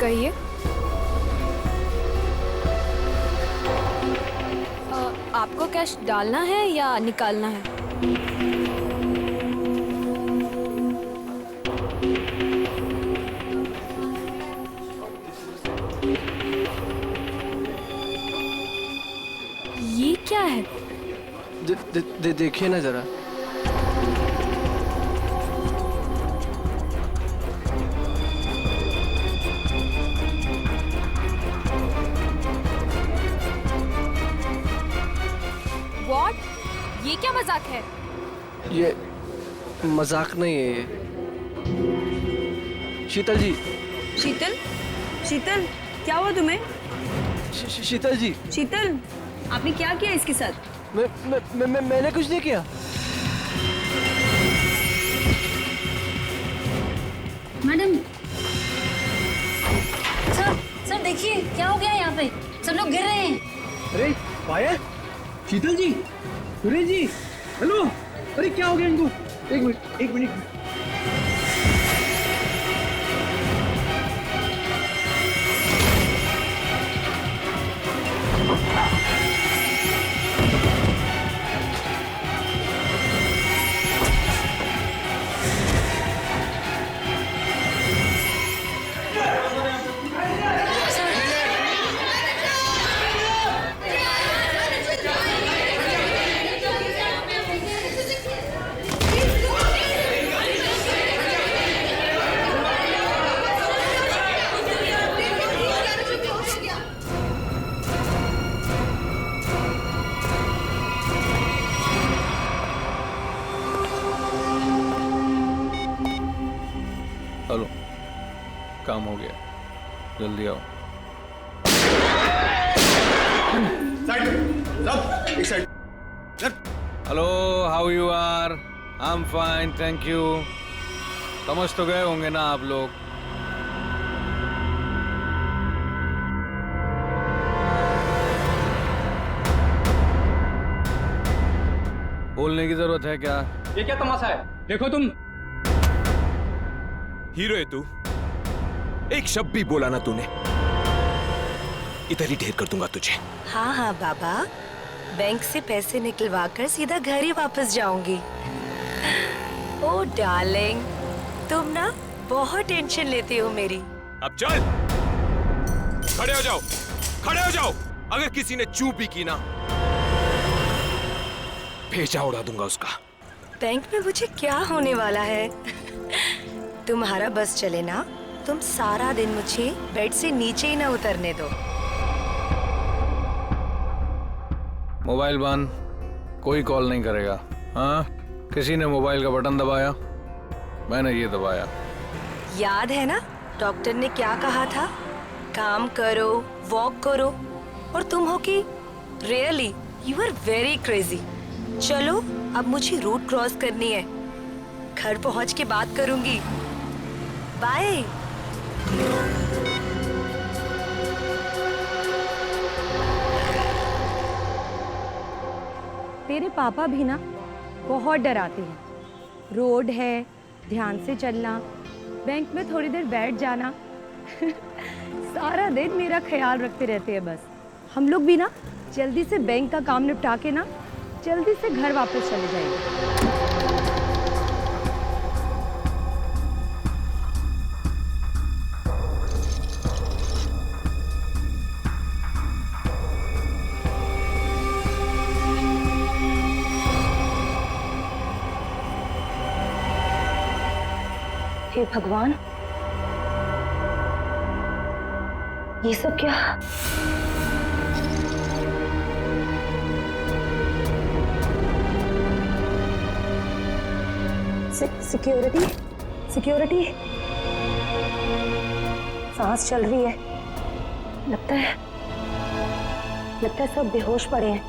कहिए। आपको कैश डालना है या निकालना है? ये क्या है? देखिए ना जरा। What? ये क्या मजाक है? ये मजाक नहीं है ये। शीतल जी। शीतल? शीतल, क्या हुआ तुम्हें? शीतल जी। शीतल, आपने क्या किया इसके साथ? मैंने कुछ नहीं किया। मैडम, सर देखिए क्या हो गया यहाँ पे, सब लोग गिर रहे हैं। अरे पायल, शीतल जी, सुरेश जी, हेलो। अरे क्या हो गया इनको? एक मिनट। हेलो, काम हो गया, जल्दी आओ। Hello, how you are? I am fine, thank you. समझ तो गए होंगे ना आप लोग। बोलने की जरूरत है क्या? ये क्या तमाशा है? देखो तुम। हीरो है तू? एक शब्द भी बोला ना तूने, इधर ही ढेर कर दूंगा तुझे। हाँ हाँ बाबा, बैंक से पैसे निकलवा कर सीधा घर ही वापस जाऊंगी। ओ डार्लिंग, तुम ना बहुत टेंशन लेती हो मेरी। अब चल, खड़े हो जाओ, खड़े हो जाओ। अगर किसी ने चूप भी की ना, भेजा उड़ा दूंगा उसका। बैंक में मुझे क्या होने वाला है? तुम्हारा बस चले ना, तुम सारा दिन मुझे बेड से नीचे ही ना उतरने दो। मोबाइल बंद, कोई कॉल नहीं करेगा। हाँ, किसी ने मोबाइल का बटन दबाया? मैंने ये दबाया। याद है ना डॉक्टर ने क्या कहा था? काम करो, वॉक करो, और तुम हो कि really you are very crazy. चलो अब मुझे रोड क्रॉस करनी है, घर पहुंच के बात करूंगी। बाय। तेरे पापा भी ना बहुत डराते हैं। रोड है, ध्यान से चलना, बैंक में थोड़ी देर बैठ जाना। सारा दिन मेरा ख्याल रखते रहते हैं बस। हम लोग भी ना जल्दी से बैंक का काम निपटा के ना जल्दी से घर वापस चले जाएंगे। हे भगवान, ये सब क्या? Security, security. सांस चल रही है। लगता है सब बेहोश पड़े हैं।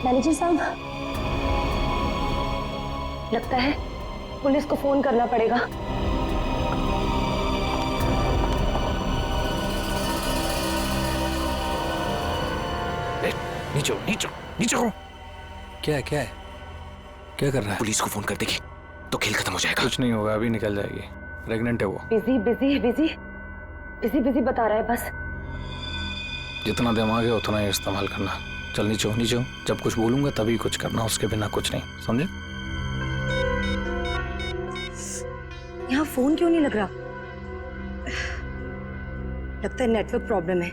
मैनेजर साहब, लगता है पुलिस को फोन करना पड़ेगा। नीचे नीचे हो। क्या है क्या है, क्या कर रहा है? पुलिस को फोन कर देगी तो खेल खत्म हो जाएगा। कुछ नहीं होगा, अभी निकल जाएगी। प्रेग्नेंट है वो। Busy busy busy busy busy बता रहा है बस। जितना दिमाग है उतना ही इस्तेमाल करना। चल नीचे हो, नीचे हो। जब कुछ बोलूंगा तभी कुछ करना, उसके बिना कुछ नहीं, समझे? यहाँ फोन क्यों नहीं लग रहा? लगता है नेटवर्क प्रॉब्लम है।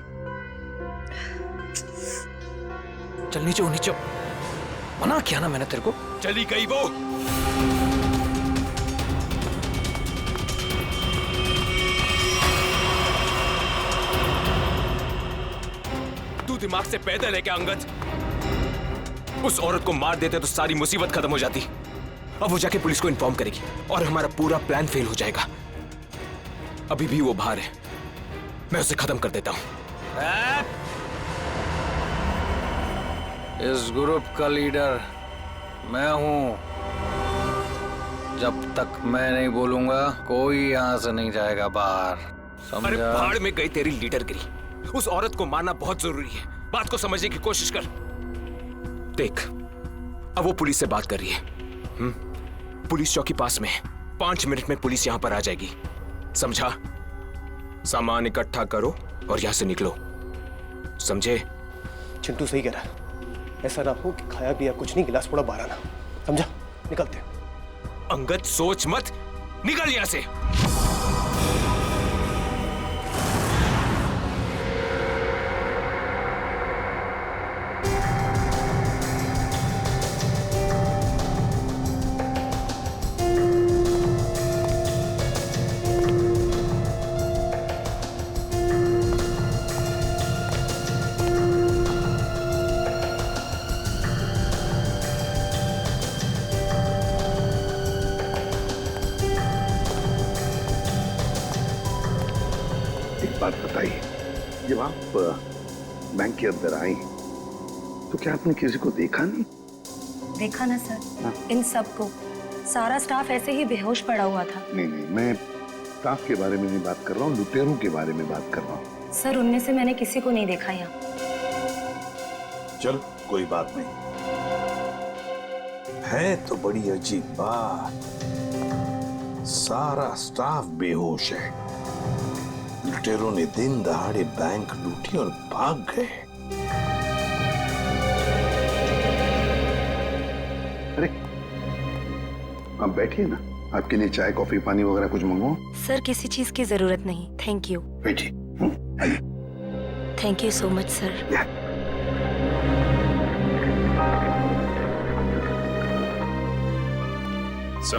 चल नीचे हो, नीचे हो। मना किया ना मैंने तेरे को। चली गई वो। तू दिमाग से पैदल है क्या अंगद? उस औरत को मार देते तो सारी मुसीबत खत्म हो जाती। अब वो जाके पुलिस को इन्फॉर्म करेगी और हमारा पूरा प्लान फेल हो जाएगा। अभी भी वो बाहर है, मैं उसे खत्म कर देता हूं। इस ग्रुप का लीडर मैं हूं। जब तक मैं नहीं बोलूंगा कोई यहां से नहीं जाएगा बाहर, समझा? अरे भाड़ में गई तेरी लीडरगिरी। उस औरत को मारना बहुत जरूरी है। बात को समझने की कोशिश कर। देख, अब वो पुलिस से बात कर रही है। पुलिस चौकी पास में है। 5 मिनट में पुलिस यहां पर आ जाएगी, समझा? सामान इकट्ठा करो और यहां से निकलो, समझे? चिंटू सही कह रहा है। ऐसा ना हो कि खाया पिया कुछ नहीं, गिलास थोड़ा बाहर आना, समझा? निकलते हैं। अंगद सोच मत, निकल यहां से। बात बताइए, जब आप बैंक के अंदर आई तो क्या आपने किसी को देखा नहीं? देखा ना सर, इन सबको, सारा स्टाफ ऐसे ही बेहोश पड़ा हुआ था। नहीं नहीं, मैं स्टाफ के बारे में नहीं बात कर रहा हूँ, लुटेरों के बारे में बात कर रहा हूँ। सर उनमें से मैंने किसी को नहीं देखा यहाँ। चल कोई बात नहीं, है तो बड़ी अजीब बात। सारा स्टाफ बेहोश है। लुटेरों ने दिन दहाड़े बैंक लूटी और भाग गए। अरे आप बैठिए ना, आपके लिए चाय कॉफी पानी वगैरह कुछ मंगवाओ? सर किसी चीज की जरूरत नहीं, थैंक यू। बैठिए, आइए। Thank you so much sir. Sir,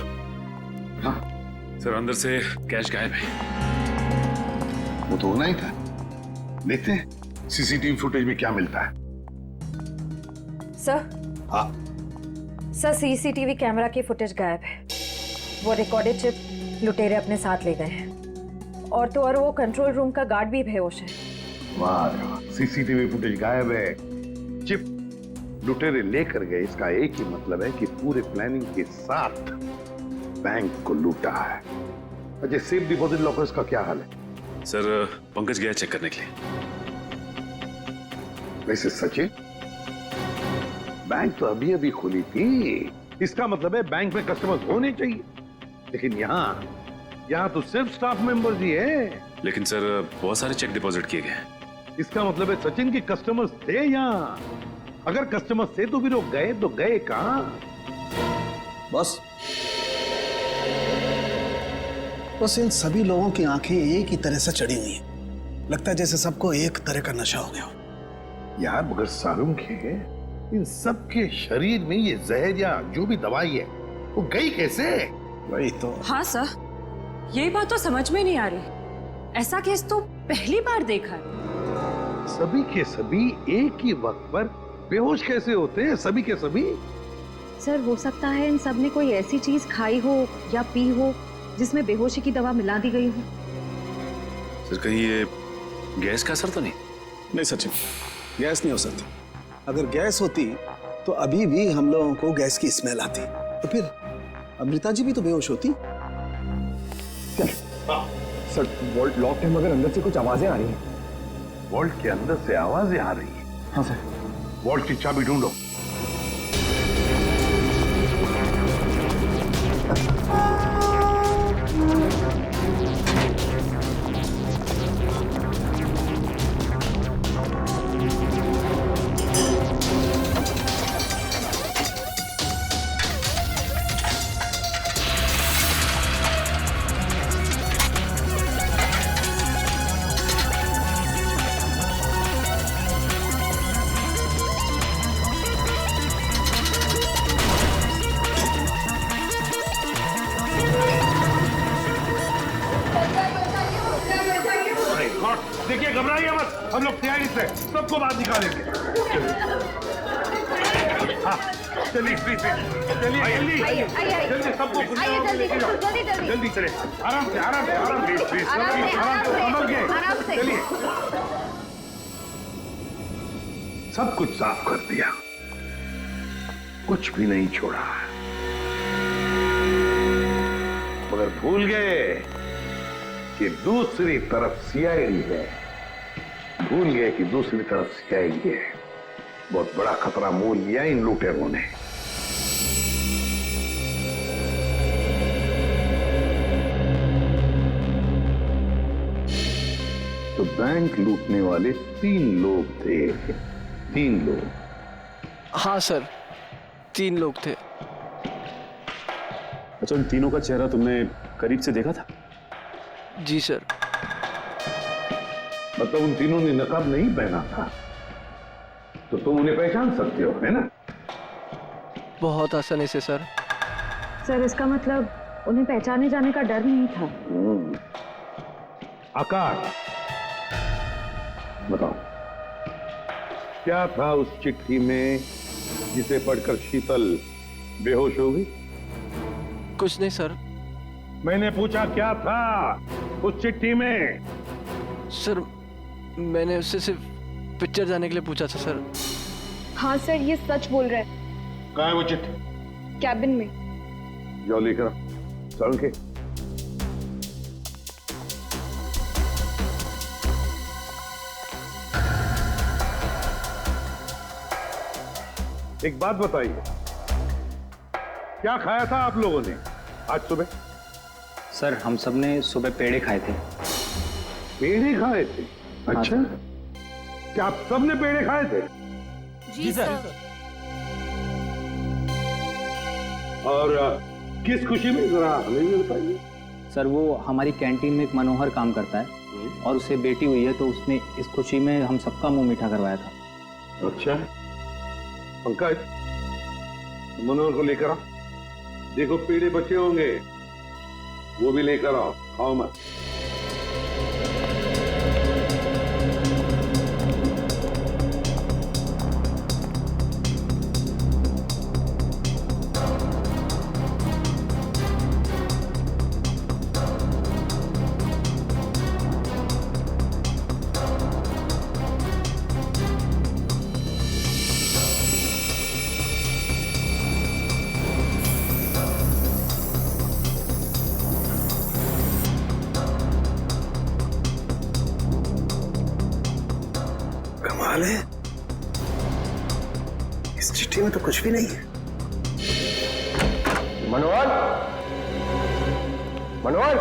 हाँ सर अंदर से कैश गायब है। वो तो होना ही था। देखते हैं सीसीटीवी फुटेज में क्या मिलता है। सर, हाँ सर सीसीटीवी कैमरा की फुटेज गायब है। वो रिकॉर्डेड चिप लुटेरे अपने साथ ले गए हैं, और तो और वो कंट्रोल रूम का गार्ड भी बेहोश है। वाह, सीसीटीवी फुटेज गायब है, चिप लुटेरे लेकर गए। इसका एक ही मतलब है कि पूरे प्लानिंग के साथ बैंक को लूटा है। अच्छा, सेफ डिपॉजिट लॉकर्स का क्या हाल है? सर पंकज गया चेक करने के लिए। वैसे सचिन, बैंक तो अभी अभी खुली थी, इसका मतलब है बैंक में कस्टमर्स होने चाहिए, लेकिन यहाँ तो सिर्फ स्टाफ मेंबर्स ही है। लेकिन सर बहुत सारे चेक डिपॉजिट किए गए। इसका मतलब है सचिन के कस्टमर्स थे यहाँ। अगर कस्टमर्स थे तो फिर वो गए तो गए कहाँ? बस इन सभी लोगों की आंखें एक ही तरह से चढ़ी हुई हैं। लगता है जैसे सबको एक तरह का नशा हो गया हो। यार मगर सारुण के इन सब के शरीर में ये जहर या जो भी दवाई है वो गई कैसे? वही तो। हाँ सर, यही बात तो समझ में नहीं आ रही। ऐसा केस तो पहली बार देखा है। सभी के सभी एक ही वक्त पर बेहोश कैसे होते हैं? सभी के सभी। सर हो सकता है इन सब ने कोई ऐसी चीज खाई हो या पी हो जिसमें बेहोशी की दवा मिला दी गई हो। सर कहीं ये गैस का असर तो नहीं? नहीं सचिन, गैस नहीं हो सकती। अगर गैस होती तो अभी भी हम लोगों को गैस की स्मेल आती, तो फिर अमृता जी भी तो बेहोश होती। सर वॉल्ट लॉक है मगर अंदर से कुछ आवाजें आ रही हैं। वॉल्ट के अंदर से आवाजें आ रही हैं? हाँ सर। वॉल्ट की चाबी ढूंढो। हम लोग सीआईडी से सबको बाहर निकालेंगे। हाँ, चलिए प्लीज, चलिए जल्दी जल्दी, सबको जल्दी चले, आराम से आराम से आराम से, आराम से संभल के, चलिए। सब कुछ साफ कर दिया, कुछ भी नहीं छोड़ा, मगर भूल गए कि दूसरी तरफ सीआईडी है। भूल गए कि दूसरी तरफ सीआईडी है। बहुत बड़ा खतरा मोल लिया इन लुटेरों ने। तो बैंक लूटने वाले 3 लोग थे। 3 लोग। हाँ सर, 3 लोग थे। अच्छा, उन तीनों का चेहरा तुमने करीब से देखा था? जी सर। मतलब उन तीनों ने नकाब नहीं पहना था, तो तुम उन्हें पहचान सकते हो, है ना? बहुत आसानी से सर। सर इसका मतलब उन्हें पहचाने जाने का डर नहीं था। आकाश, बताओ क्या था उस चिट्ठी में जिसे पढ़कर शीतल बेहोश हो गई? कुछ नहीं सर। मैंने पूछा क्या था उस चिट्ठी में? सर मैंने उससे सिर्फ पिक्चर जाने के लिए पूछा था सर। हाँ सर, ये सच बोल रहा है। कहाँ है वो चिट्ठी? कैबिन में। जाओ लेकर चल के। एक बात बताइए, क्या खाया था आप लोगों ने आज सुबह? सर हम सब ने सुबह पेड़े खाए थे। पेड़े खाए थे? अच्छा, क्या आप सब ने पेड़े खाए थे? जी सर। और किस खुशी में, जरा हमें भी बताइए। सर वो हमारी कैंटीन में एक मनोहर काम करता है और उसे बेटी हुई है, तो उसने इस खुशी में हम सबका मुंह मीठा करवाया था। अच्छा, पंकज मनोहर को लेकर आओ। देखो पेड़े बचे होंगे, वो भी लेकर आओ, खाओ मत। है? इस चिट्ठी में तो कुछ भी नहीं है। मनोहर, मनोहर,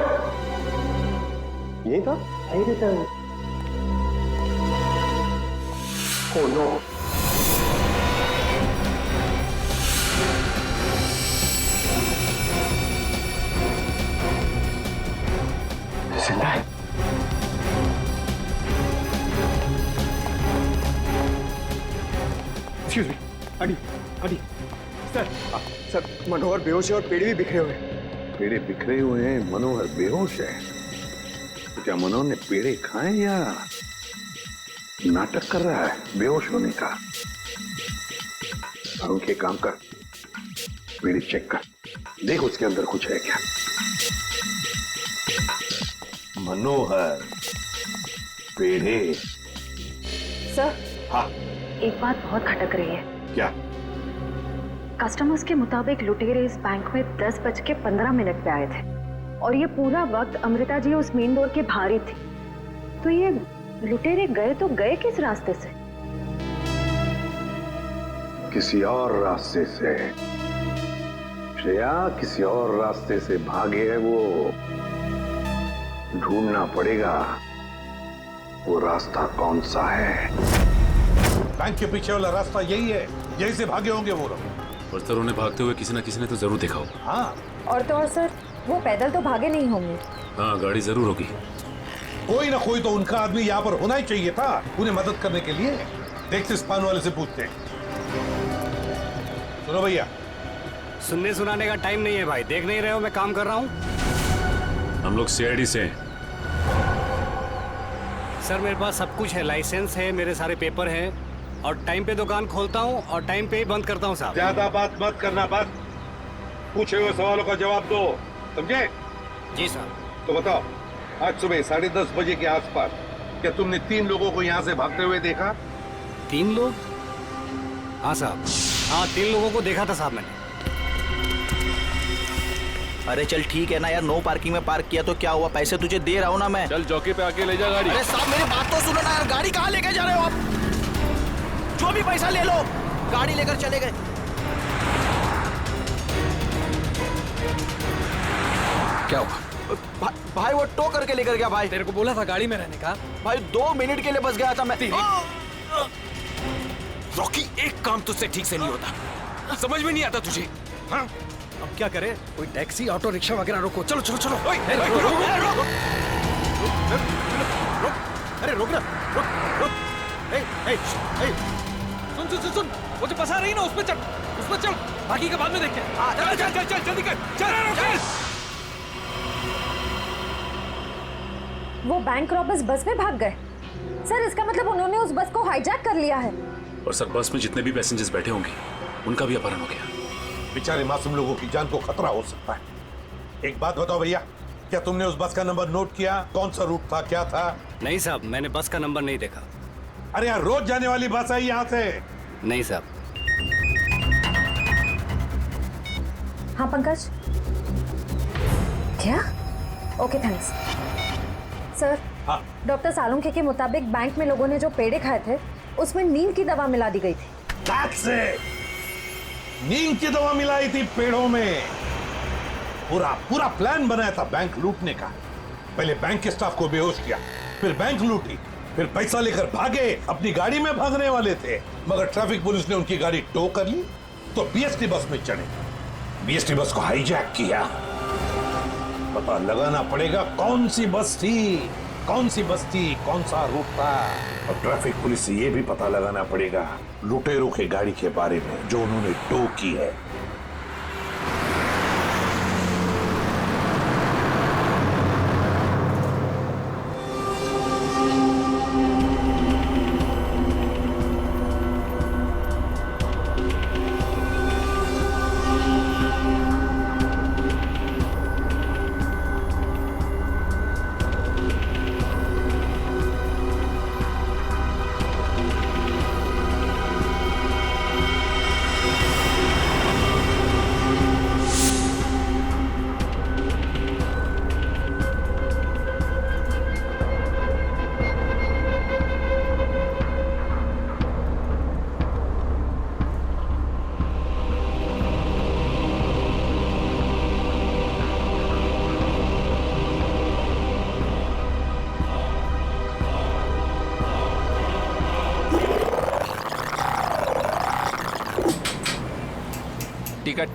यही था? नहीं रहता है। Oh no! जिंदा है। Excuse me, अडी, सर, सर मनोहर बेहोश है और पेड़े भी बिखरे हुए हैं। पेड़े बिखरे हुए हैं, मनोहर बेहोश है। तो क्या मनोहर ने पेड़े खाए या नाटक कर रहा है बेहोश होने का? अरुण के काम कर, पेड़े चेक कर, देख उसके अंदर कुछ है क्या। मनोहर, पेड़े। सर, हाँ, एक बात बहुत खटक रही है। क्या? कस्टमर्स के मुताबिक लुटेरे इस बैंक में 10:15 पे आए थे और ये पूरा वक्त अमृता जी उस मेन डोर के बाहर ही थी। तो ये लुटेरे गए तो गए किस रास्ते से? किसी और रास्ते से श्रेया, किसी और रास्ते से भागे है वो। ढूंढना पड़ेगा वो रास्ता कौन सा है। बैंक के पीछे वाला रास्ता यही है, यही से भागे होंगे वो लोग। और सर उन्हें भागते हुए किसी न किसी ने तो जरूर देखा होगा। हाँ, और तो और सर, वो पैदल तो भागे नहीं होंगे। हाँ, गाड़ी जरूर होगी। कोई ना कोई तो उनका आदमी यहाँ पर होना ही चाहिए था उन्हें मदद करने के लिए। देखते इस पान वाले से पूछते हैं। सुनो भैया, सुनने सुनाने का टाइम नहीं है भाई, देख नहीं रहे हो मैं काम कर रहा हूँ। हम लोग सीआईडी से हैं। सर मेरे पास सब कुछ है, लाइसेंस है, मेरे सारे पेपर हैं और टाइम पे दुकान खोलता हूँ और टाइम पे ही बंद करता हूँ साहब। ज्यादा बात मत करना, बस पूछे हुए सवालों का जवाब दो, समझे? जी साहब। तो बताओ, आज सुबह 10:30 बजे के आसपास क्या तुमने 3 लोगों को यहाँ से भागते हुए देखा? 3 लोग? हाँ साहब, हाँ 3 लोगों को देखा था साहब मैंने। अरे चल ठीक है ना यार, नो पार्किंग में पार्क किया तो क्या हुआ, पैसे तुझे दे रहा हूँ ना मैं। चल चौकी पे आके ले जा गाड़ी। अरे साहब मेरी बात तो सुनो ना यार, गाड़ी कहाँ लेके जा रहे हो आप? जो भी पैसा ले लो, गाड़ी लेकर चले गए। क्या हुआ? भाई वो टो करके लेकर गया भाई। तेरे को बोला था गाड़ी में रहने का। भाई 2 मिनट के लिए बस गया था मैं। रॉकी, एक काम तुझसे ठीक से नहीं होता, समझ में नहीं आता तुझे? हाँ? अब क्या करे? कोई टैक्सी, ऑटो रिक्शा वगैरह रोको। चलो चलो चलो। अरे रोक ना, रुक। सुन, वो जो फंसा रही ना उसमें चल, बाकी का बाद में देखते हैं। चल जल्दी कर, चल। वो बैंक रॉबर्स बस में भाग गए सर, इसका मतलब उन्होंने उस बस को हाईजैक कर लिया है। और सर बस में जितने भी पैसेंजर्स बैठे होंगे उनका भी अपहरण हो गया। बेचारे मासूम लोगों की जान को खतरा हो सकता है। एक बात बताओ भैया, क्या तुमने उस बस का नंबर नोट किया? कौन सा रूट था, क्या था? नहीं साहब, मैंने बस का नंबर नहीं देखा। अरे यार, रोज जाने वाली बस है यहाँ से। नहीं साहब। हाँ पंकज, क्या? Okay thanks sir. हाँ। डॉक्टर सालुंखे के मुताबिक बैंक में लोगों ने जो पेड़े खाए थे उसमें नींद की दवा मिला दी गई थी। That's it! नींद की दवा मिलाई थी पेड़ों में। पूरा प्लान बनाया था बैंक लूटने का। पहले बैंक के स्टाफ को बेहोश किया, फिर बैंक लूटी, फिर पैसा लेकर भागे। अपनी गाड़ी में भागने वाले थे, मगर ट्रैफिक पुलिस ने उनकी गाड़ी टो कर ली तो बीएसटी बस में चढ़े, बीएसटी बस को हाईजैक किया। पता लगाना पड़ेगा कौन सी बस थी, कौन सा रूट था। और ट्रैफिक पुलिस से यह भी पता लगाना पड़ेगा लुटेरों के गाड़ी के बारे में जो उन्होंने टो की है।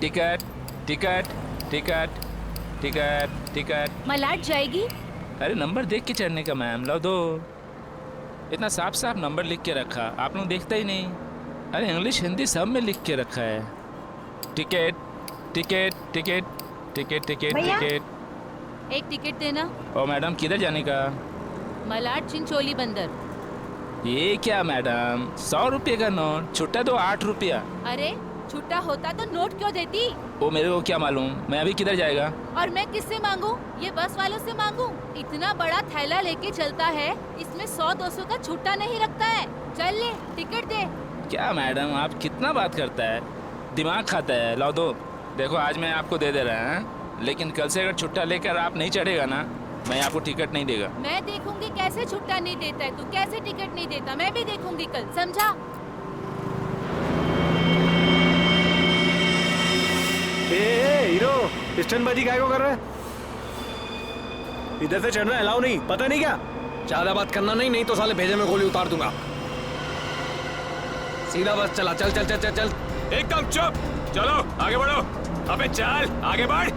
टिकट। मलाड जाएगी? अरे नंबर देख के चढ़ने का मैम, लो दो। इतना साफ साफ नंबर लिख के रखा, आप लोग देखता ही नहीं। अरे इंग्लिश हिंदी सब में लिख के रखा है। टिकट। एक टिकट देना। ओ मैडम, किधर जाने का? मलाड चिंचोली बंदर। ये क्या मैडम, 100 रुपये का नोट, छुट्टा तो 8 रुपया। अरे छुट्टा होता तो नोट क्यों देती? वो मेरे को क्या मालूम, मैं अभी किधर जाएगा? और मैं किससे मांगू? ये बस वालों से मांगू? इतना बड़ा थैला लेके चलता है, इसमें 100-200 का छुट्टा नहीं रखता है। चल ले, टिकट दे। क्या मैडम, आप कितना बात करता है, दिमाग खाता है। लो दो। देखो आज मैं आपको दे रहा है, लेकिन कल से अगर छुट्टा लेकर आप नहीं चढ़ेगा ना, मैं आपको टिकट नहीं देगा। मैं देखूंगी कैसे छुट्टा नहीं देता है, तू कैसे टिकट नहीं देता, मैं भी देखूंगी कल, समझा? हीरो, स्टंटबाजी काय को कर रहा है? इधर से चढ़ना अलाउ नहीं, पता नहीं क्या? ज्यादा बात करना नहीं तो साले भेजे में गोली उतार दूंगा। सीधा बस चला, चल चल चल चल चल। एकदम चुप, चलो आगे बढ़ो। अबे चल आगे बढ़,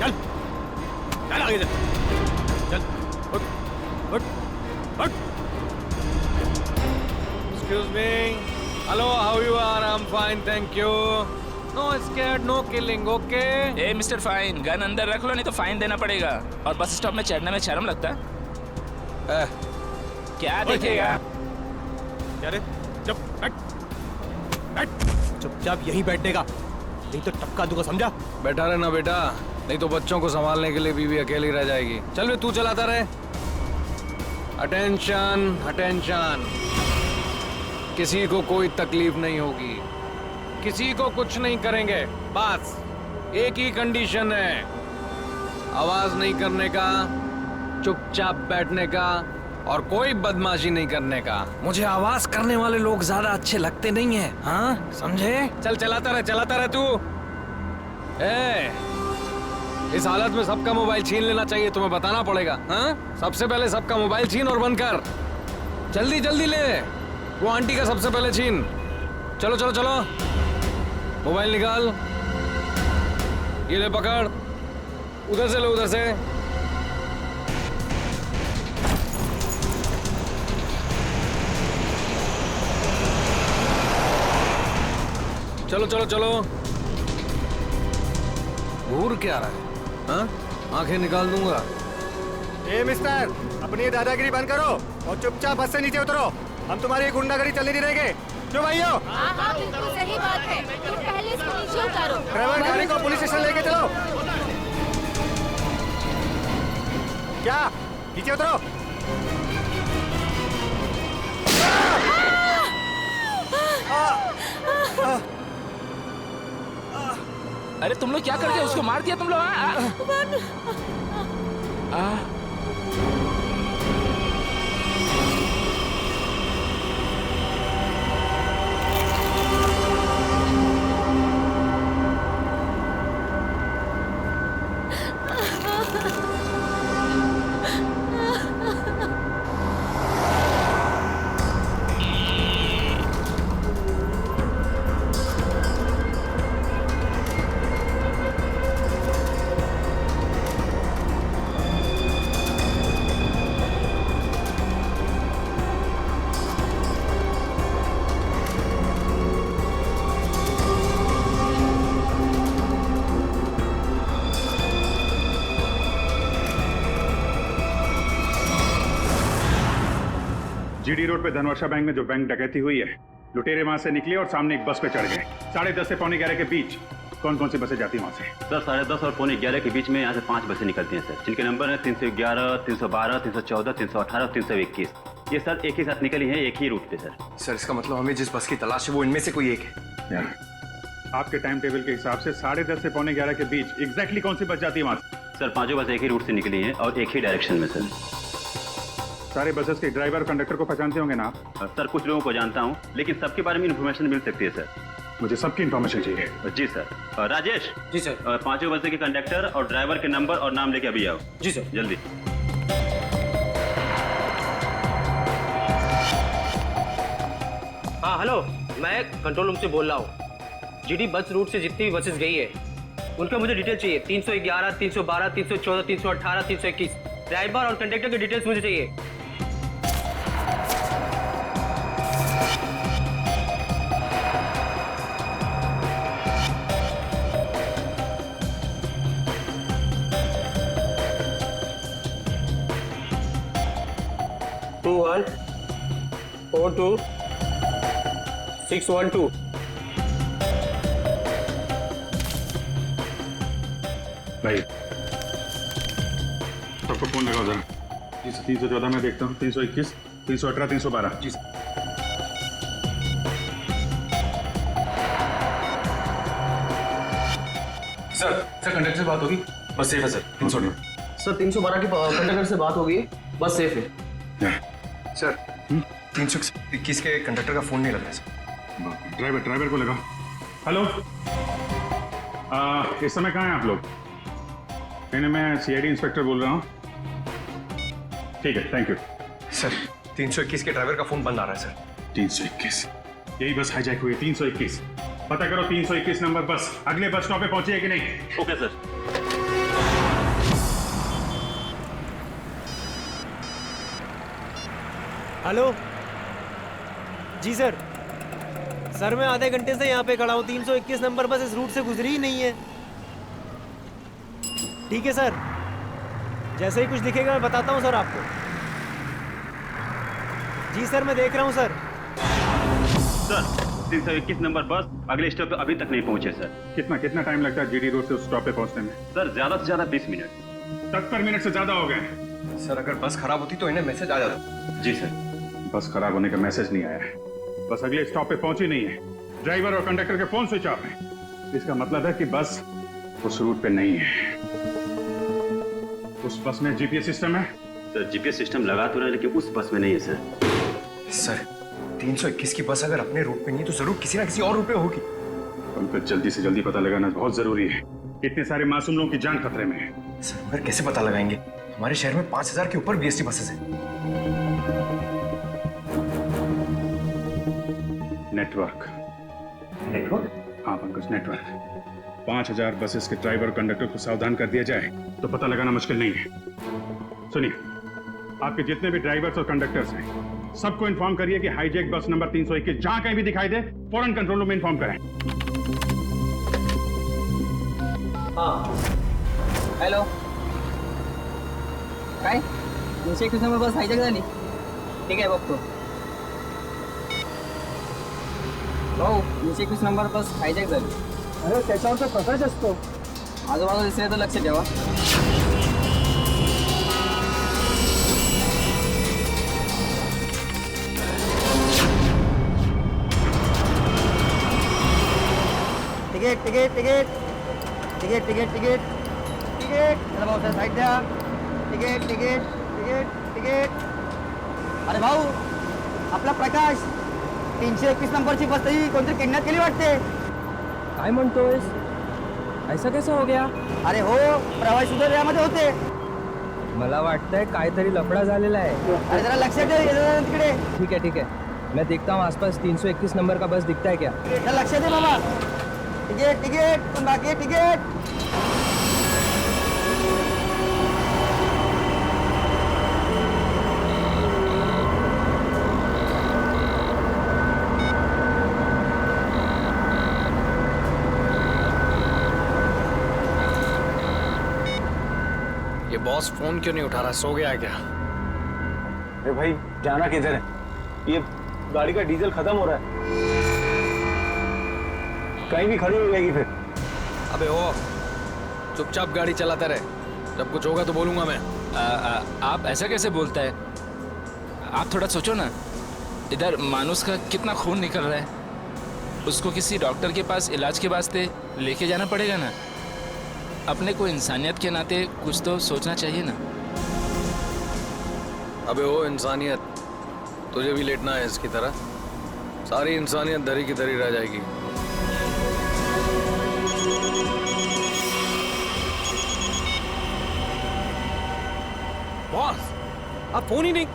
चल चल आगे चल, चल उठ उठ उठ। Excuse me, hello, how you are? I am fine, thank you. No scared, no killing, okay? ए मिस्टर फाइन, गन अंदर रख लो नहीं तो फाइन देना पड़ेगा। और बस स्टॉप में चढ़ने में शर्म लगता है? क्या देखेगा? अरे चुपचाप यहीं बैठने का, नहीं तो टपका दूंगा, समझा? बैठा रहना बेटा, नहीं तो बच्चों को संभालने के लिए बीवी अकेली रह जाएगी। चल बे, तू चलाता रहे। अटेंशन अटेंशन, किसी को कोई तकलीफ नहीं होगी, किसी को कुछ नहीं करेंगे। बस एक ही कंडीशन है, आवाज नहीं करने का, चुपचाप बैठने का और कोई बदमाशी नहीं करने का। मुझे आवाज करने वाले लोग ज्यादा अच्छे लगते नहीं हैं, हाँ समझे? चल चलाता रहे तू। इस हालत में सबका मोबाइल छीन लेना चाहिए, तुम्हें बताना पड़ेगा। हाँ, सबसे पहले सबका मोबाइल छीन और बंद कर। जल्दी जल्दी ले, वो आंटी का सबसे पहले छीन। चलो चलो चलो, मोबाइल निकाल, ये ले पकड़, उधर से ले, उधर से। चलो चलो चलो। घूर क्या रहा है? हाँ, आंखें निकाल दूंगा। ए मिस्टर, अपनी ये दादागिरी बंद करो और चुपचाप बस से नीचे उतरो। हम तुम्हारी गुंडागर्दी चलने नहीं देंगे। क्यों भाइयों? हाँ, बिल्कुल सही बात है। तुम पहले इसको नीचे उतारो। ड्राइवर, गाड़ी को पुलिस स्टेशन लेके चलो। क्या? नीचे उतरो। अरे तुम लोग क्या करते हो? उसको मार दिया तुम लोग? जीडी रोड पे धनवर्षा बैंक में जो बैंक डकैती हुई है, लुटेरे वहां से निकले और सामने एक बस पे चढ़ गए। 10:30 से 11:45 के बीच कौन कौन सी बसें जाती हैं वहां से? सर 10:30 और 11:45 के बीच में यहाँ से 5 बसें निकलती हैं सर, जिनके नंबर है 311, 312, 314, 318 और 321। ये सर एक ही साथ निकली है, एक ही रूट पे सर। सर इसका मतलब हमें जिस बस की तलाश है वो इनमें से कोई एक है। आपके टाइम टेबल के हिसाब से 10:30 से 11:45 के बीच एग्जैक्टली कौन सी बस जाती है वहां से? सर 5 बस एक ही रूट से निकली हैं और एक ही डायरेक्शन में सर। सारे बसेस के ड्राइवर कंडक्टर को पहचानते होंगे ना आप? सर कुछ लोगों को जानता हूँ, लेकिन सबके बारे में इन्फॉर्मेशन मिल सकती है सर। मुझे सबकी इन्फॉर्मेशन चाहिए। जी सर। राजेश। जी सर। 5 बसें के कंडक्टर और ड्राइवर के नंबर और नाम लेके अभी आओ। जी सर। जल्दी। हाँ हेलो, मैं कंट्रोल रूम से बोल रहा हूँ। जीडी बस रूट से जितनी भी बसेस गई है उनका मुझे डिटेल चाहिए। 311, 312, 314, 318, 321 ड्राइवर और कंडक्टर की डिटेल्स मुझे चाहिए। Two 1 4 2 6 1 2। भाई सबको फोन लगाओ जरा। जी सर। 314 में देखता हूँ, 321, 318, 312। जी सर। सर कंडक्टर से बात होगी, बस सेफ है सर। 318 सर 312 की कंडक्टर से बात हो गई है, बस सेफ है। सर 321 के कंडक्टर का फोन नहीं लग रहा है सर। ड्राइवर को लगाओ। हेलो, इस समय कहाँ हैं आप लोग? मैं सीआईडी इंस्पेक्टर बोल रहा हूँ। ठीक है, थैंक यू सर। 321 के ड्राइवर का फोन बंद आ रहा है सर। 321, यही बस हाईजैक हुई है। 321 पता करो, 321 नंबर बस अगले बस स्टॉप पे पहुंची है कि नहीं? Okay sir. हेलो जी सर। सर मैं आधे घंटे से यहाँ पे खड़ा हूँ, 321 नंबर बस इस रूट से गुजरी ही नहीं है। ठीक है सर, जैसे ही कुछ दिखेगा मैं बताता हूँ सर आपको। जी सर, मैं देख रहा हूँ सर। सर 321 नंबर बस अगले स्टॉप पे अभी तक नहीं पहुंचे सर। कितना टाइम लगता है जीडी रोड से उस स्टॉप पे पहुंचने में? सर ज्यादा से ज्यादा 20 मिनट। 70 मिनट से ज्यादा हो गए। सर अगर बस खराब होती तो इन्हें मैसेज आ जाता। जी सर। बस खराब होने का मैसेज नहीं आया है, बस अगले स्टॉप पे पहुंची नहीं है। ड्राइवर और कंडक्टर के फोन स्विच ऑफ है। इसका मतलब है कि बस उस रूट पे नहीं है। उस बस में जीपीएस सिस्टम है? सर जीपीएस सिस्टम लगा तो रहा है लेकिन उस बस में नहीं है सर। सर 321 की बस अगर अपने रूट पे नहीं तो जरूर किसी ना किसी और रूट पे होगी। उनको जल्दी से जल्दी पता लगाना बहुत जरूरी है। इतने सारे मासूम लोगों की जान खतरे में है। सर मगर कैसे पता लगाएंगे? हमारे शहर में 5000 के ऊपर बीएसटी बसेस हैं। नेटवर्क? हाँ पंकज, नेटवर्क। 5000 बसेस के ड्राइवर कंडक्टर को सावधान कर दिया जाए तो पता लगाना मुश्किल नहीं है। सुनिए, आपके जितने भी ड्राइवर्स और कंडक्टर्स हैं सबको इन्फॉर्म करिए कि हाईजैक बस नंबर 321 जहां कहीं भी दिखाई दे फौरन कंट्रोल रूम में इन्फॉर्म करें। हाँ हॅलो, काय 321 नंबर बस हायजॅक झाली? ठीक आहे बघतो भाऊ, 321 नंबर बस हायजॅक झाली। अरे त्याच्यावर तर प्रकाश असतो, आजूबाजूला दिसले तर लक्ष ठेवा। Ticket ticket ticket ticket ticket ticket ticket चला भाऊ सर साईड द्या। Ticket ticket ticket ticket. अरे भाऊ, आपला प्रकाश 321 नंबरची बस तरी कोणतरी किडनॅप केली वाटते। काय म्हणतोयस? ऐसा कैसा हो गया? अरे हो, प्रवासी सुद्धा यामध्ये होते। मला वाटतंय काहीतरी लफडा झालेला आहे। अरे जरा लक्षात दे तिकडे। ठीक है, मैं देखता हूँ आसपास 321 नंबर का बस दिखता है क्या। जरा लक्षात दे बाबा। टिकट टिकट पण बाकी टिकट। ये बॉस फोन क्यों नहीं उठा रहा? सो गया क्या? अरे भाई, जाना किधर है? ये गाड़ी का डीजल खत्म हो रहा है, कहीं भी खड़ी हो जाएगी फिर। अबे ओ, चुपचाप गाड़ी चलाते रहे, जब कुछ होगा तो बोलूंगा मैं। आप ऐसा कैसे बोलता है? आप थोड़ा सोचो ना, इधर मानुस का कितना खून निकल रहा है, उसको किसी डॉक्टर के पास इलाज के वास्ते लेके जाना पड़ेगा ना। अपने को इंसानियत के नाते कुछ तो सोचना चाहिए ना। अबे ओ इंसानियत, तुझे भी लेटना है इसकी तरह? सारी इंसानियत धरी की धरी रह जाएगी। बॉस, आप फोन ही नहीं।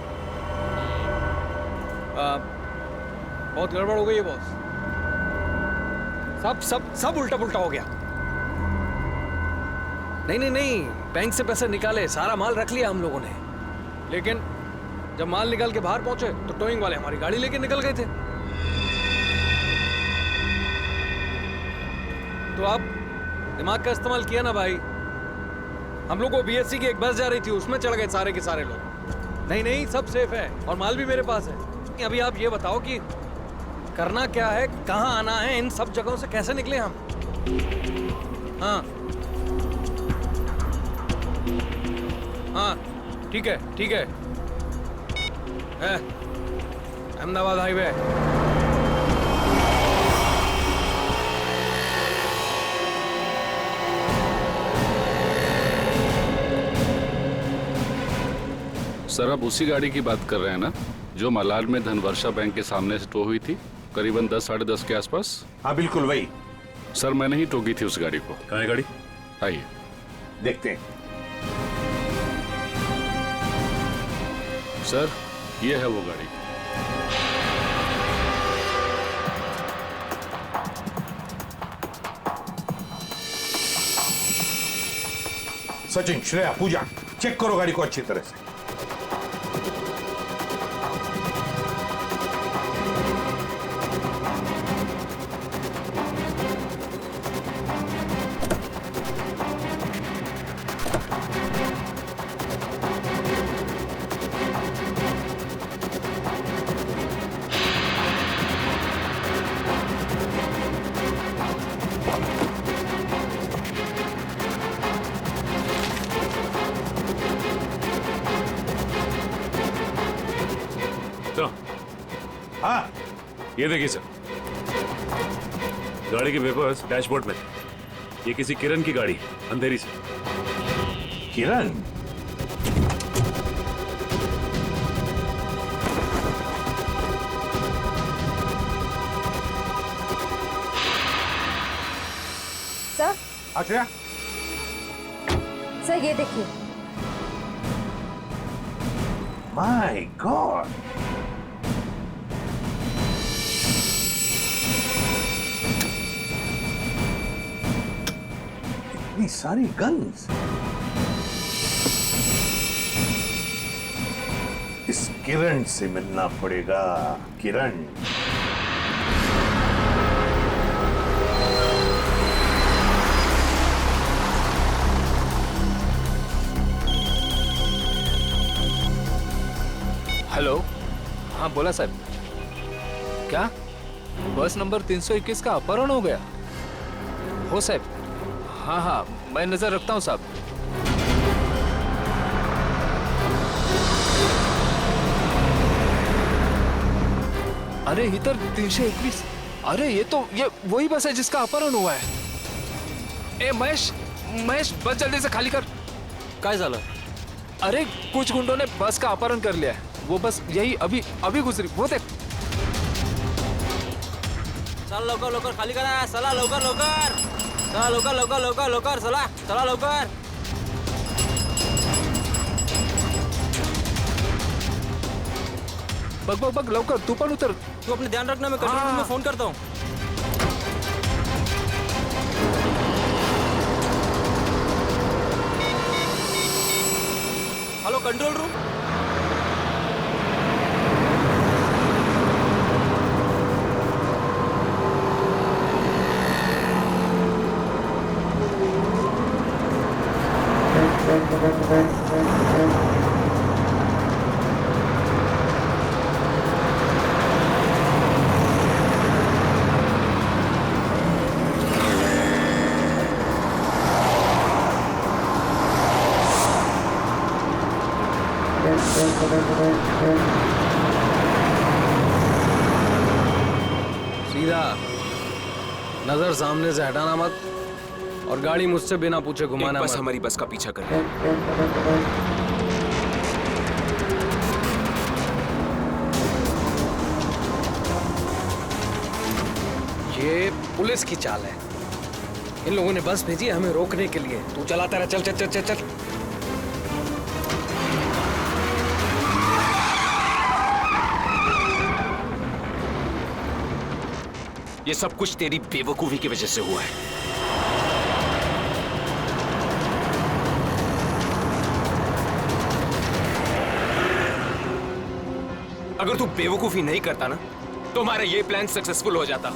बहुत गड़बड़ हो गई है बॉस। सब सब सब उल्टा पुल्टा हो गया। नहीं, बैंक से पैसे निकाले, सारा माल रख लिया हम लोगों ने, लेकिन जब माल निकाल के बाहर पहुंचे तो टोइंग वाले हमारी गाड़ी लेके निकल गए थे। तो आप दिमाग का इस्तेमाल किया ना भाई। हम लोग को बीएससी की एक बस जा रही थी, उसमें चढ़ गए सारे के सारे लोग। नहीं, सब सेफ है और माल भी मेरे पास है। अभी आप ये बताओ कि करना क्या है, कहाँ आना है, इन सब जगहों से कैसे निकले हम? हाँ ठीक है। अहमदाबाद हाईवे। सर, आप उसी गाड़ी की बात कर रहे हैं ना जो मलाड में धनवर्षा बैंक के सामने से टो हुई थी करीबन 10 साढ़े 10 के आसपास? हाँ बिल्कुल वही। सर, मैंने ही टोकी थी उस गाड़ी को। कहाँ है गाड़ी? आइए देखते हैं। सर, ये है वो गाड़ी। सचिन, श्रेया, पूजा, चेक करो गाड़ी को अच्छी तरह से। ये देखिए सर, गाड़ी के पेपर्स डैशबोर्ड में थे। ये किसी किरण की गाड़ी है, अंधेरी से। किरण? सर अच्छा, सर ये देखिए। माय गॉड, इतनी सारी गन्स। इस किरण से मिलना पड़ेगा। किरण, हेलो, हाँ बोला सर। क्या बस नंबर 321 का अपहरण हो गया? हो साहब, हाँ हाँ मैं नजर रखता हूँ साहब। अरे इधर 321। अरे ये वही बस है जिसका अपहरण हुआ है। ए महेश, महेश बस जल्दी से खाली कर। काय झालं? अरे कुछ गुंडों ने बस का अपहरण कर लिया है। वो बस यही अभी गुजरी, वो देख। चल लवकर लवकर खाली करा, चला लवकर लवकर, चला लवकर लवकर लवकर लवकर, चला चला लवकर। बग बग बग लवकर, तू पण उतर। तू अपने ध्यान रखना, मैं कंट्रोल रूम में फोन करता हूँ। Hello control room. सीधा नजर सामने से हटाना मत, और गाड़ी मुझसे बिना पूछे घुमाना बस मत। हमारी बस का पीछा कर रही है। ये पुलिस की चाल है। इन लोगों ने बस भेजी है हमें रोकने के लिए। तू चलाता रहा, चल चल चल चल चल। ये सब कुछ तेरी बेवकूफी की वजह से हुआ है। अगर तू बेवकूफी नहीं करता ना, तो हमारा ये प्लान सक्सेसफुल हो जाता।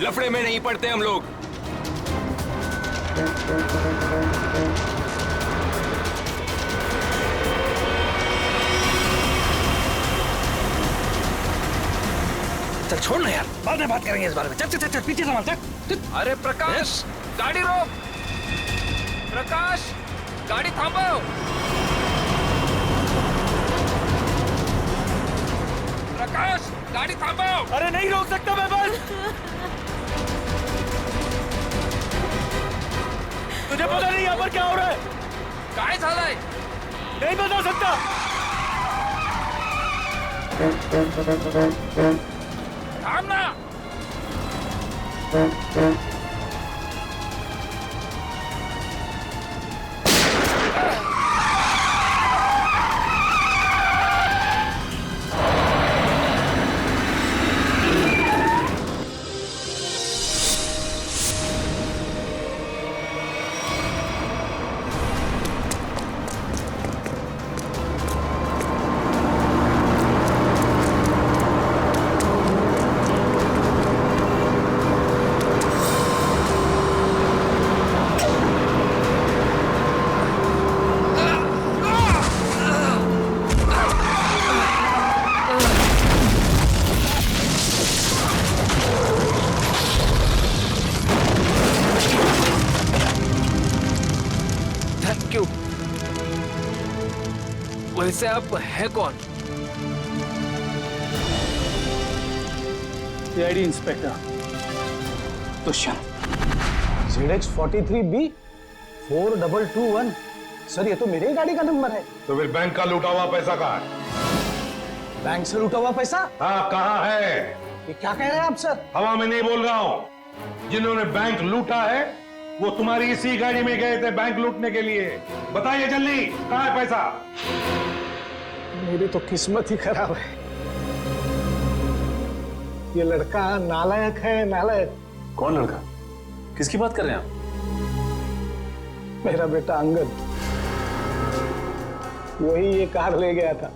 लफड़े में नहीं पड़ते हम लोग। चल छोड़ ना यार, बाद में बात करेंगे इस बारे में। चल चल चल, चल पीछे संभाल, चल। अरे प्रकाश, गाड़ी रोक। प्रकाश, गाड़ी थांबो। प्रकाश, गाड़ी थांबो। अरे नहीं रोक सकता मैं बस। तुझे पता नहीं यहाँ पर क्या हो रहा है? काय झालंय? नहीं बता सकता। थांब ना। वैसे आप है कौन? CID inspector Dushyant. ZX43B 4221। Sir ये तो मेरे ही गाड़ी का नंबर है। तो फिर बैंक का लूटा हुआ पैसा कहाँ है? बैंक से लूटा हुआ पैसा? हाँ, कहाँ है? ये क्या कह रहे हैं आप सर? हवा में नहीं बोल रहा हूं। जिन्होंने बैंक लूटा है वो तुम्हारी इसी गाड़ी में गए थे बैंक लूटने के लिए। बताइए जल्दी, कहाँ है पैसा? मेरी तो किस्मत ही खराब है। ये लड़का नालायक है, नालायक। कौन लड़का? किसकी बात कर रहे हैं आप? मेरा बेटा अंगद, वही ये कार ले गया था।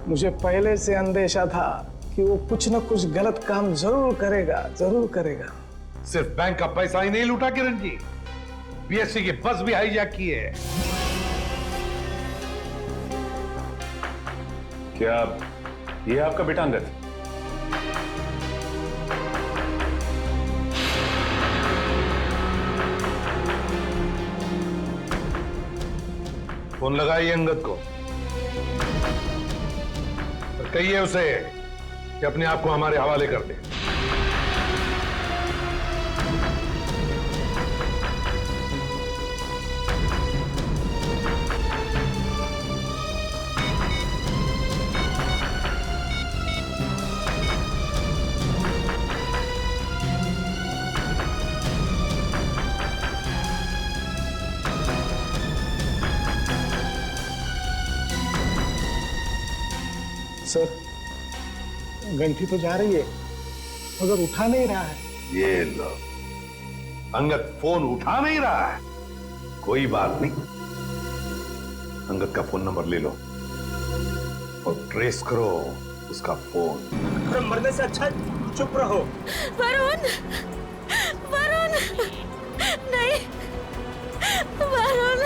मुझे पहले से अंदेशा था कि वो कुछ न कुछ गलत काम जरूर करेगा, जरूर करेगा। सिर्फ बैंक का पैसा ही नहीं लूटा किरण जी, बीएससी की बस भी हाईजैक की है। क्या ये आपका बेटा अंगद? फोन लगाइए अंगद को और कहिए उसे कि अपने आप को हमारे हवाले कर दे। सर घंटी तो जा रही है मगर उठा नहीं रहा है। ये लो, अंगद फोन उठा नहीं रहा है। कोई बात नहीं, अंगद का फोन नंबर ले लो और ट्रेस करो उसका फोन। मरने से अच्छा चुप रहो। वरुण, वरुण, नहीं, वरुण।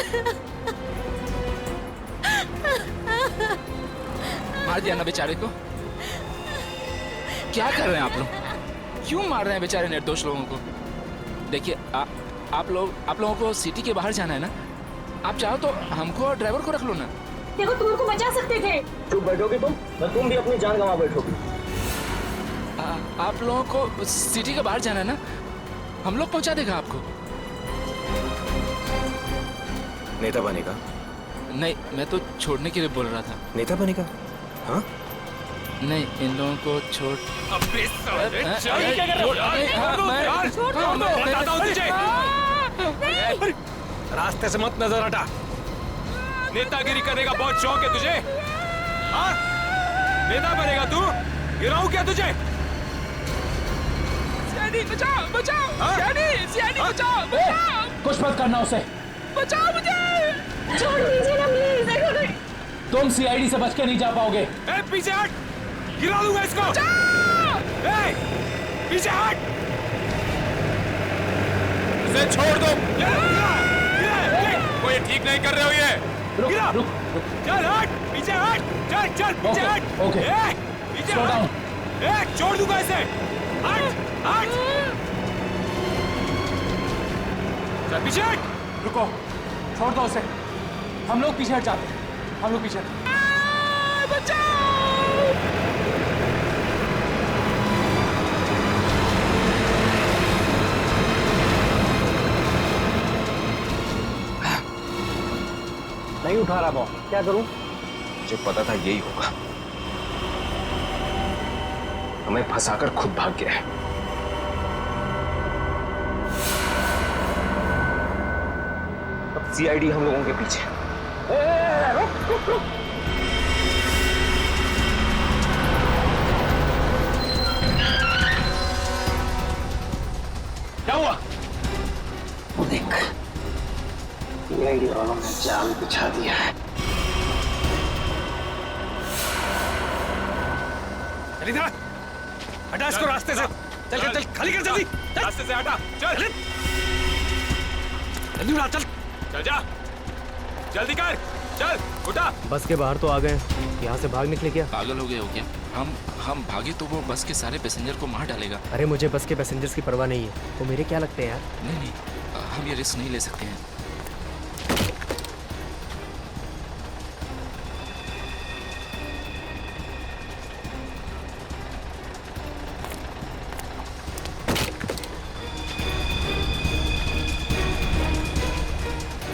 मार दिया ना बेचारे को। क्या कर रहे हैं आप लोग? क्यों मार रहे हैं बेचारे निर्दोष लोगों को? देखिए आप लोगों को सिटी के बाहर जाना है ना, आप चाहो तो हमको और ड्राइवर को रख लो ना। देखो तुम उनको बचा सकते थे। चुप बैठोगे तुम भी अपनी जान गंवा बैठोगे। आप लोगों को सिटी के बाहर जाना है ना, हम लोग पहुंचा देगा आपको। नेता बनेगा? नहीं, मैं तो छोड़ने के लिए बोल रहा था। नेता बनेगा? हाँ? नहीं, इन लोगों को छोड़। अबे साले, रास्ते से मत नजर हटा। नेतागिरी करने का बहुत शौक है तुझे? हाँ? नेता बनेगा तू? गिराऊं क्या तुझे? सीआईडी बचाओ, बचाओ, सीआईडी बचाओ, बचाओ। कुछ मत करना उसे। बचाओ मुझे। छोड़ दीजिए ना प्लीज। तुम सीआईडी से बच के नहीं जा पाओगे। ए, पीछे हट, गिरा दूंगा इसको। ए, पीछे हट, इसे छोड़ दो। कोई ठीक नहीं कर रहे हो ये। गिरा, चल हट, पीछे हट, चल पीछे हट। ओके, पीछे हट। छोड़ दूंगा इसे। हट, हट, चल पीछे हट। रुको, छोड़ दो उसे। हम लोग पीछे हट जाते हैं। हम लोग पीछे नहीं उठा रहा बॉस, क्या करूं? मुझे पता था यही होगा। हमें फंसाकर खुद भाग गया है। अब सीआईडी हम लोगों के पीछे। क्या हुआ? वो देख, सीआईडी वालों ने जाल बिछा दिया है। चल इधर, हटा इसको रास्ते से। चल चल चल, खाली कर जल्दी। रास्ते से हटा, चल जल्दी उड़ा, चल चल जा, जल्दी कर, चल उठा। बस के बाहर तो आ गए, यहाँ से भाग निकले क्या? पागल हो गए हो क्या? हम भागे तो वो बस के सारे पैसेंजर को मार डालेगा। अरे मुझे बस के पैसेंजर्स की परवाह नहीं है। वो मेरे क्या लगते हैं यार? नहीं, हम ये रिस्क नहीं ले सकते हैं।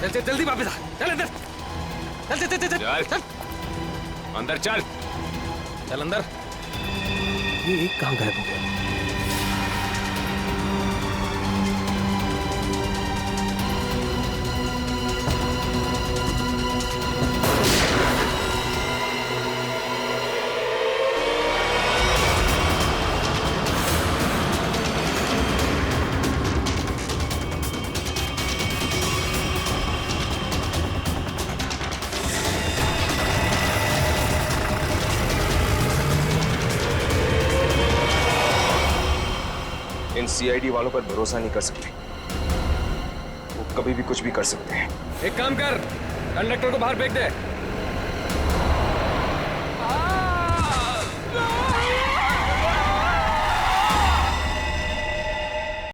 चल चल जल्दी वापस आ, चल अंदर, चल चल चल चल चल अंदर चल, चल अंदर। ये कहाँ गायब हो गया? इन सीआईडी वालों पर भरोसा नहीं कर सकते, वो कभी भी कुछ भी कर सकते हैं। एक काम कर, कंडक्टर को बाहर फेंक दे।